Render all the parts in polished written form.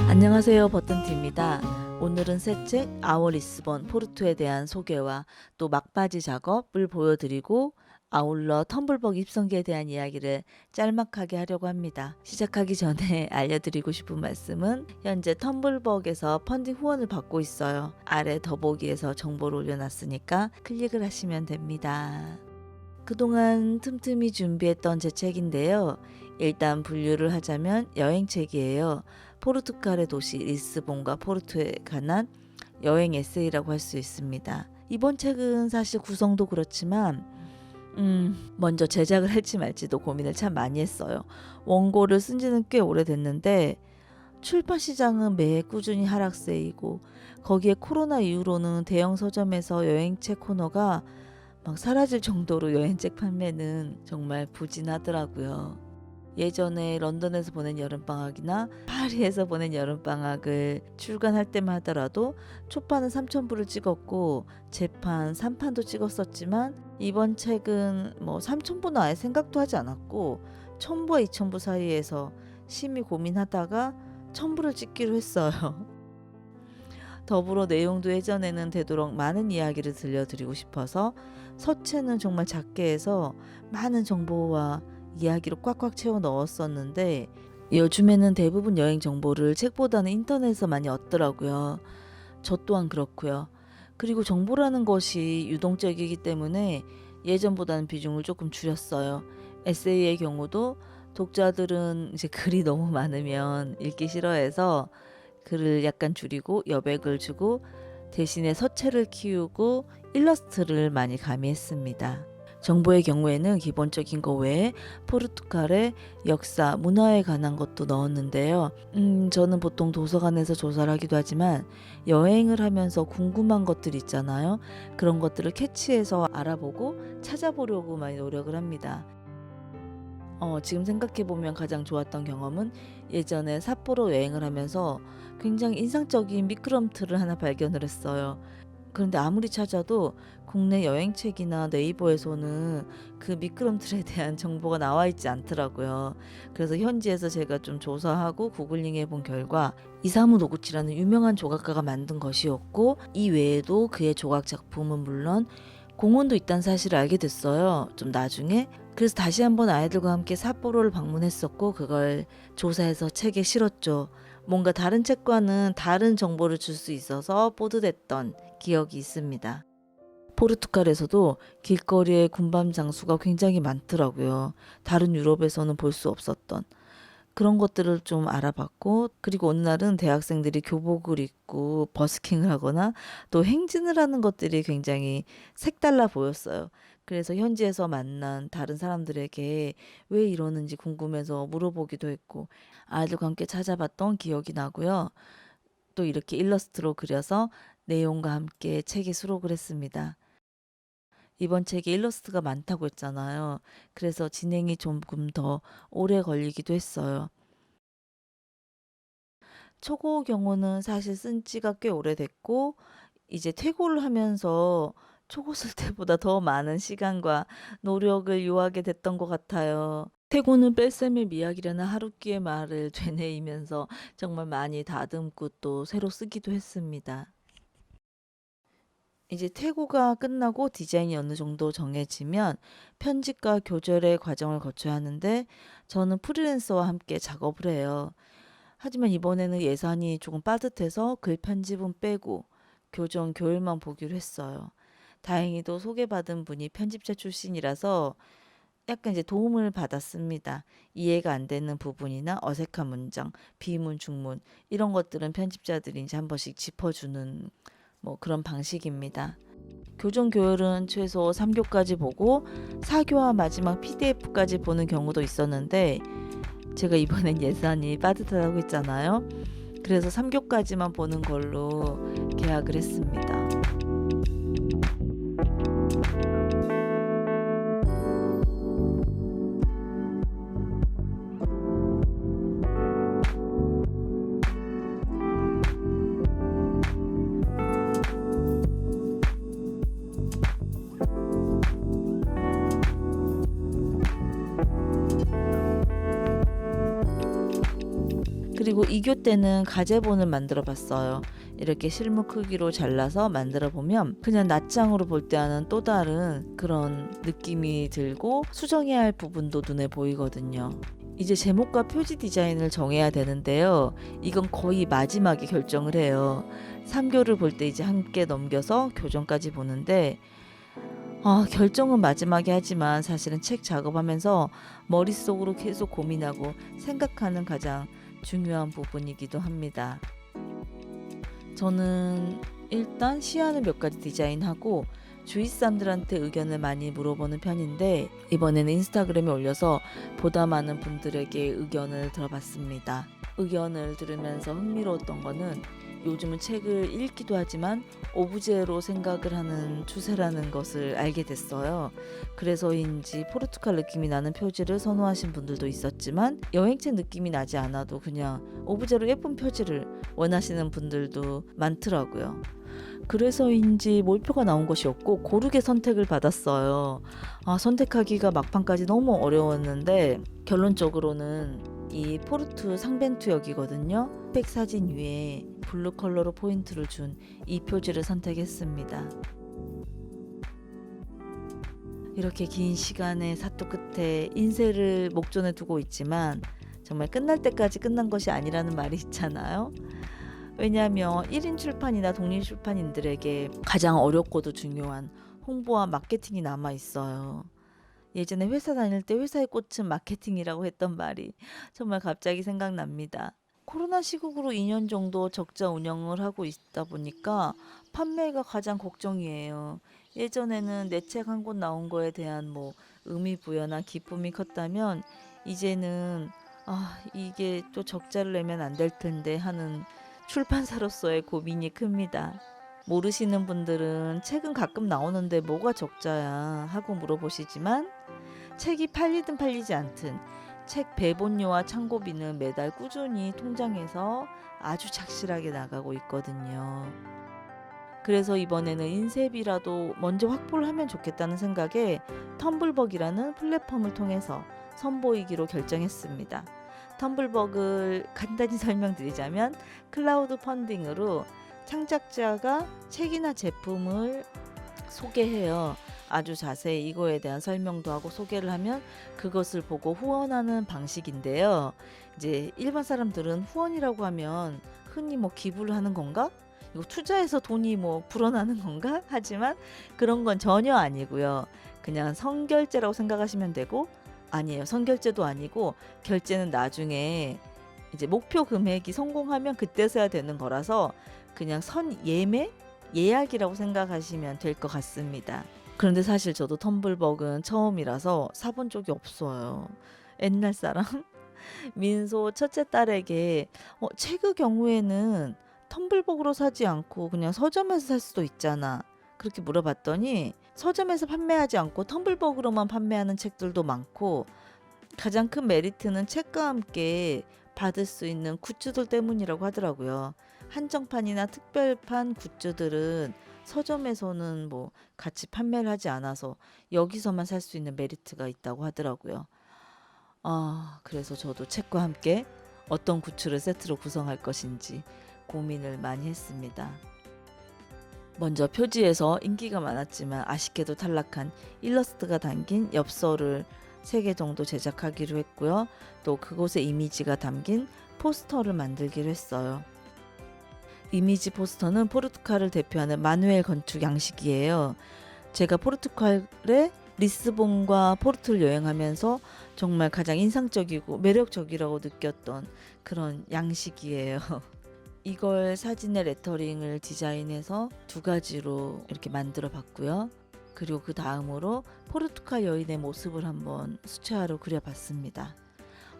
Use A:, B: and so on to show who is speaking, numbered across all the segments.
A: 안녕하세요, 버튼티입니다. 오늘은 새 책 아워 리스본 포르투에 대한 소개와 또 막바지 작업을 보여드리고 아울러 텀블벅 입성기에 대한 이야기를 짤막하게 하려고 합니다. 시작하기 전에 알려드리고 싶은 말씀은 현재 텀블벅에서 펀딩 후원을 받고 있어요. 아래 더보기에서 정보를 올려놨으니까 클릭을 하시면 됩니다. 그동안 틈틈이 준비했던 제 책인데요. 일단 분류를 하자면 여행책이에요. 포르투갈의 도시 리스본과 포르투에 관한 여행 에세이라고 할 수 있습니다. 이번 책은 사실 구성도 그렇지만 먼저 제작을 할지 말지도 고민을 참 많이 했어요. 원고를 쓴 지는 꽤 오래됐는데 출판 시장은 매해 꾸준히 하락세이고 거기에 코로나 이후로는 대형 서점에서 여행책 코너가 막 사라질 정도로 여행책 판매는 정말 부진하더라고요. 예전에 런던에서 보낸 여름방학이나 파리에서 보낸 여름방학을 출간할 때만 하더라도 초판은 3,000부를 찍었고 재판 3판도 찍었었지만 이번 책은 뭐 3,000부는 아예 생각도 하지 않았고 1,000부와 2,000부 사이에서 심히 고민하다가 1,000부를 찍기로 했어요. 더불어 내용도 예전에는 되도록 많은 이야기를 들려드리고 싶어서 서체는 정말 작게 해서 많은 정보와 이야기로 꽉꽉 채워 넣었었는데 요즘에는 대부분 여행 정보를 책보다는 인터넷에서 많이 얻더라고요. 저 또한 그렇고요. 그리고 정보라는 것이 유동적이기 때문에 예전보다는 비중을 조금 줄였어요. 에세이의 경우도 독자들은 이제 글이 너무 많으면 읽기 싫어해서 글을 약간 줄이고 여백을 주고 대신에 서체를 키우고 일러스트를 많이 가미했습니다. 정보의 경우에는 기본적인 거 외에 포르투갈의 역사, 문화에 관한 것도 넣었는데요. 저는 보통 도서관에서 조사를 하기도 하지만 여행을 하면서 궁금한 것들 있잖아요. 그런 것들을 캐치해서 알아보고 찾아보려고 많이 노력을 합니다. 지금 생각해보면 가장 좋았던 경험은 예전에 삿포로 여행을 하면서 굉장히 인상적인 미끄럼틀을 하나 발견을 했어요. 그런데 아무리 찾아도 국내 여행책이나 네이버에서는 그 미끄럼틀에 대한 정보가 나와 있지 않더라고요. 그래서 현지에서 제가 좀 조사하고 구글링 해본 결과 이사무 노구치라는 유명한 조각가가 만든 것이었고 이 외에도 그의 조각 작품은 물론 공원도 있다는 사실을 알게 됐어요. 좀 나중에. 그래서 다시 한번 아이들과 함께 삿포로를 방문했었고 그걸 조사해서 책에 실었죠. 뭔가 다른 책과는 다른 정보를 줄 수 있어서 뿌듯했던 기억이 있습니다. 포르투갈에서도 길거리에 군밤 장수가 굉장히 많더라고요. 다른 유럽에서는 볼 수 없었던 그런 것들을 좀 알아봤고 그리고 어느 날은 대학생들이 교복을 입고 버스킹을 하거나 또 행진을 하는 것들이 굉장히 색달라 보였어요. 그래서 현지에서 만난 다른 사람들에게 왜 이러는지 궁금해서 물어보기도 했고 아이들과 함께 찾아봤던 기억이 나고요. 또 이렇게 일러스트로 그려서 내용과 함께 책에 수록을 했습니다. 이번 책에 일러스트가 많다고 했잖아요. 그래서 진행이 조금 더 오래 걸리기도 했어요. 초고 경우는 사실 쓴 지가 꽤 오래됐고 이제 퇴고를 하면서 초고 쓸 때보다 더 많은 시간과 노력을 요하게 됐던 것 같아요. 퇴고는 뺄셈의 미학이라는 하루키의 말을 되뇌이면서 정말 많이 다듬고 또 새로 쓰기도 했습니다. 이제 퇴고가 끝나고 디자인이 어느 정도 정해지면 편집과 교절의 과정을 거쳐야 하는데 저는 프리랜서와 함께 작업을 해요. 하지만 이번에는 예산이 조금 빠듯해서 글 편집은 빼고 교정 교율만 보기로 했어요. 다행히도 소개받은 분이 편집자 출신이라서 약간 이제 도움을 받았습니다. 이해가 안 되는 부분이나 어색한 문장, 비문, 중문 이런 것들은 편집자들이 이제 한 번씩 짚어주는 뭐 그런 방식입니다. 교정 교율은 최소 3교까지 보고 4교와 마지막 PDF까지 보는 경우도 있었는데 제가 이번엔 예산이 빠듯하다고 했잖아요. 그래서 3교까지만 보는 걸로 계약을 했습니다. 그리고 2교 때는 가제본을 만들어 봤어요. 이렇게 실무 크기로 잘라서 만들어 보면 그냥 낱장으로 볼 때와는 또 다른 그런 느낌이 들고 수정해야 할 부분도 눈에 보이거든요. 이제 제목과 표지 디자인을 정해야 되는데요. 이건 거의 마지막에 결정을 해요. 3교를 볼 때 이제 함께 넘겨서 교정까지 보는데 결정은 마지막에 하지만 사실은 책 작업하면서 머릿속으로 계속 고민하고 생각하는 가장 중요한 부분이기도 합니다. 저는 일단 시안을 몇 가지 디자인하고 주위 사람들한테 의견을 많이 물어보는 편인데 이번에는 인스타그램에 올려서 보다 많은 분들에게 의견을 들어봤습니다. 의견을 들으면서 흥미로웠던 거는 요즘은 책을 읽기도 하지만 오브제로 생각을 하는 추세라는 것을 알게 됐어요. 그래서인지 포르투갈 느낌이 나는 표지를 선호하신 분들도 있었지만 여행책 느낌이 나지 않아도 그냥 오브제로 예쁜 표지를 원하시는 분들도 많더라고요. 그래서인지 몰표가 나온 것이 없고 고르게 선택을 받았어요. 선택하기가 막판까지 너무 어려웠는데 결론적으로는 이 포르투 상벤투역이거든요. 백 사진 위에 블루 컬러로 포인트를 준 이 표지를 선택했습니다. 이렇게 긴 시간의 사투 끝에 인쇄를 목전에 두고 있지만 정말 끝날 때까지 끝난 것이 아니라는 말이 있잖아요. 왜냐하면 1인 출판이나 독립 출판인들에게 가장 어렵고도 중요한 홍보와 마케팅이 남아 있어요. 예전에 회사 다닐 때 회사의 꽃은 마케팅이라고 했던 말이 정말 갑자기 생각납니다. 코로나 시국으로 2년 정도 적자 운영을 하고 있다 보니까 판매가 가장 걱정이에요. 예전에는 내 책 한 권 나온 거에 대한 의미 부여나 기쁨이 컸다면 이제는 이게 또 적자를 내면 안 될 텐데 하는 출판사로서의 고민이 큽니다. 모르시는 분들은 책은 가끔 나오는데 뭐가 적자야 하고 물어보시지만 책이 팔리든 팔리지 않든 책 배본료와 창고비는 매달 꾸준히 통장에서 아주 착실하게 나가고 있거든요. 그래서 이번에는 인쇄비라도 먼저 확보를 하면 좋겠다는 생각에 텀블벅이라는 플랫폼을 통해서 선보이기로 결정했습니다. 텀블벅을 간단히 설명드리자면 클라우드 펀딩으로 창작자가 책이나 제품을 소개해요. 아주 자세히 이거에 대한 설명도 하고 소개를 하면 그것을 보고 후원하는 방식인데요. 이제 일반 사람들은 후원이라고 하면 흔히 기부를 하는 건가? 이거 투자해서 돈이 불어나는 건가? 하지만 그런 건 전혀 아니고요. 그냥 선결제라고 생각하시면 되고 아니에요. 선결제도 아니고 결제는 나중에 이제 목표 금액이 성공하면 그때서야 되는 거라서 그냥 선예매? 예약이라고 생각하시면 될 것 같습니다. 그런데 사실 저도 텀블벅은 처음이라서 사본 적이 없어요. 옛날 사람 민소 첫째 딸에게 책의 경우에는 텀블벅으로 사지 않고 그냥 서점에서 살 수도 있잖아. 그렇게 물어봤더니 서점에서 판매하지 않고 텀블벅으로만 판매하는 책들도 많고 가장 큰 메리트는 책과 함께 받을 수 있는 굿즈들 때문이라고 하더라고요. 한정판이나 특별판 굿즈들은 서점에서는 같이 판매를 하지 않아서 여기서만 살 수 있는 메리트가 있다고 하더라고요. 그래서 저도 책과 함께 어떤 굿즈를 세트로 구성할 것인지 고민을 많이 했습니다. 먼저 표지에서 인기가 많았지만 아쉽게도 탈락한 일러스트가 담긴 엽서를 3개 정도 제작하기로 했고요. 또 그곳의 이미지가 담긴 포스터를 만들기로 했어요. 이미지 포스터는 포르투갈을 대표하는 마누엘 건축 양식이에요. 제가 포르투갈의 리스본과 포르투를 여행하면서 정말 가장 인상적이고 매력적이라고 느꼈던 그런 양식이에요. 이걸 사진에 레터링을 디자인해서 2가지로 이렇게 만들어 봤고요. 그리고 그 다음으로 포르투갈 여인의 모습을 한번 수채화로 그려봤습니다.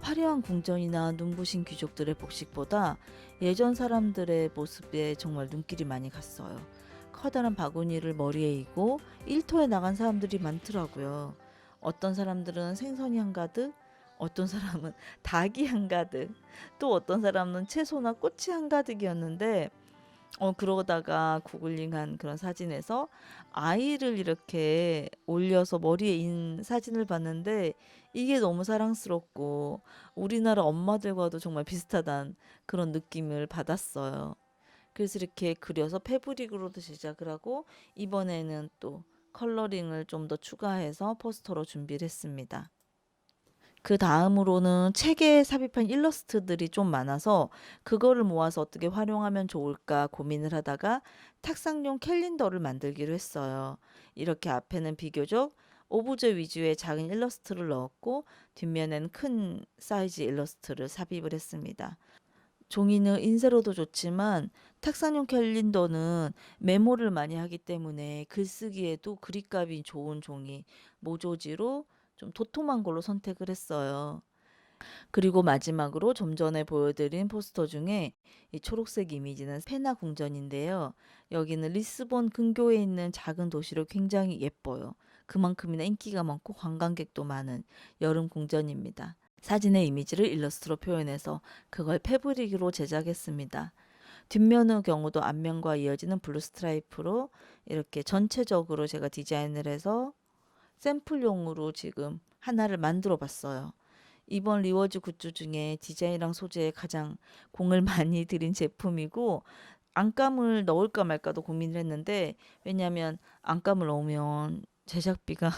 A: 화려한 궁전이나 눈부신 귀족들의 복식보다 예전 사람들의 모습에 정말 눈길이 많이 갔어요. 커다란 바구니를 머리에 이고 일터에 나간 사람들이 많더라고요. 어떤 사람들은 생선이 한가득, 어떤 사람은 닭이 한가득, 또 어떤 사람은 채소나 꽃이 한가득이었는데 그러다가 구글링한 그런 사진에서 아이를 이렇게 올려서 머리에 인 사진을 봤는데 이게 너무 사랑스럽고 우리나라 엄마들과도 정말 비슷하단 그런 느낌을 받았어요. 그래서 이렇게 그려서 패브릭으로도 제작을 하고 이번에는 또 컬러링을 좀 더 추가해서 포스터로 준비를 했습니다. 그 다음으로는 책에 삽입한 일러스트들이 좀 많아서 그거를 모아서 어떻게 활용하면 좋을까 고민을 하다가 탁상용 캘린더를 만들기로 했어요. 이렇게 앞에는 비교적 오브제 위주의 작은 일러스트를 넣었고 뒷면에는 큰 사이즈 일러스트를 삽입을 했습니다. 종이는 인쇄로도 좋지만 탁상용 캘린더는 메모를 많이 하기 때문에 글쓰기에도 그립감이 좋은 종이 모조지로 좀 도톰한 걸로 선택을 했어요. 그리고 마지막으로 좀 전에 보여드린 포스터 중에 이 초록색 이미지는 페나 궁전인데요. 여기는 리스본 근교에 있는 작은 도시로 굉장히 예뻐요. 그만큼이나 인기가 많고 관광객도 많은 여름 궁전입니다. 사진의 이미지를 일러스트로 표현해서 그걸 패브릭으로 제작했습니다. 뒷면의 경우도 앞면과 이어지는 블루 스트라이프로 이렇게 전체적으로 제가 디자인을 해서 샘플용으로 지금 하나를 만들어 봤어요. 이번 리워즈 굿즈 중에 디자인이랑 소재에 가장 공을 많이 들인 제품이고 안감을 넣을까 말까도 고민을 했는데 왜냐하면 안감을 넣으면 제작비가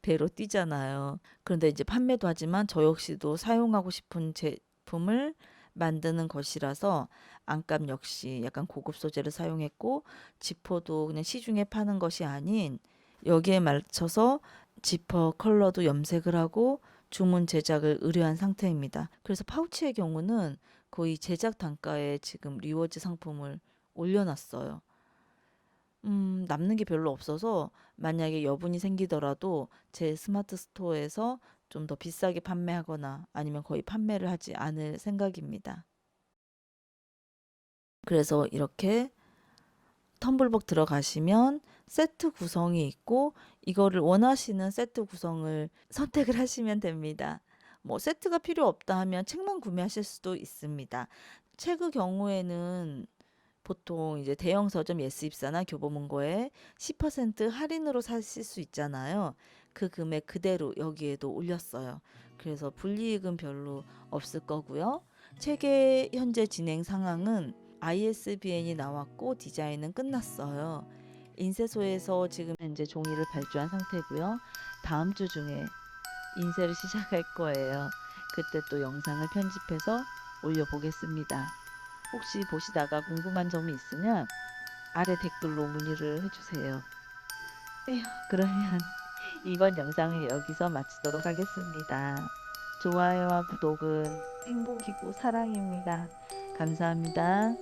A: 배로 뛰잖아요. 그런데 이제 판매도 하지만 저 역시도 사용하고 싶은 제품을 만드는 것이라서 안감 역시 약간 고급 소재를 사용했고 지퍼도 그냥 시중에 파는 것이 아닌 여기에 맞춰서 지퍼 컬러도 염색을 하고 주문 제작을 의뢰한 상태입니다. 그래서 파우치의 경우는 거의 제작 단가에 지금 리워즈 상품을 올려놨어요. 남는 게 별로 없어서 만약에 여분이 생기더라도 제 스마트 스토어에서 좀 더 비싸게 판매하거나 아니면 거의 판매를 하지 않을 생각입니다. 그래서 이렇게 텀블벅 들어가시면 세트 구성이 있고 이거를 원하시는 세트 구성을 선택을 하시면 됩니다. 뭐 세트가 필요 없다 하면 책만 구매하실 수도 있습니다. 책의 경우에는 보통 이제 대형 서점 예스입사나 교보문고에 10% 할인으로 사실 수 있잖아요. 그 금액 그대로 여기에도 올렸어요. 그래서 불이익은 별로 없을 거고요. 책의 현재 진행 상황은 ISBN이 나왔고 디자인은 끝났어요. 인쇄소에서 지금 현재 종이를 발주한 상태고요. 다음 주 중에 인쇄를 시작할 거예요. 그때 또 영상을 편집해서 올려보겠습니다. 혹시 보시다가 궁금한 점이 있으면 아래 댓글로 문의를 해주세요. 에휴, 그러면 이번 영상을 여기서 마치도록 하겠습니다. 좋아요와 구독은 행복이고 사랑입니다. 감사합니다.